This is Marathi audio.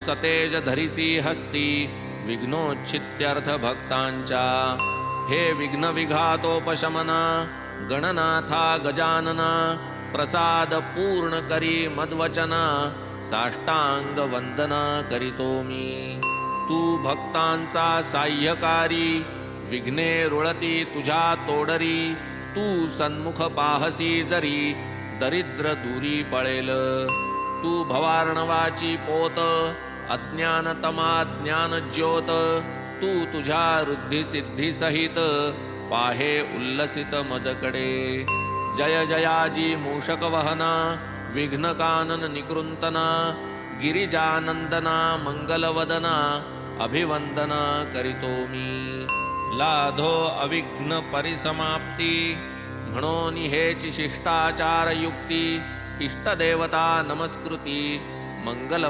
सतेज धरिसी हस्ती विघ्नोच्छित्यर्थ भक्तांच्या. हे विघ्न विघातोपशमना गणनाथा गजानना. प्रसाद पूर्ण करी मद्वचना साष्टांग वंदना करीतो मी. तू भक्तांचा साह्यकारी विघ्ने रुळती तुझ्या तोडरी. तू सन्मुख पाहसी जरी दरिद्र दूरी पळेल. तू भवार्णवाची पोत अज्ञानतमा ज्ञान ज्योत. तू तुझ्या रुद्धी सिद्धी सहित पाहे उल्लसित मजकडे. जय जयाजी मूषक वहना विघ्न कानन निकृंतना. गिरिजानंदना मंगलवदना अभिवंदना करीतो मी. लाधो अविघ्न परिसमाप्ती म्हणून हेची शिष्टाचार युक्ती. इष्टदेवता नमस्कृती मंगल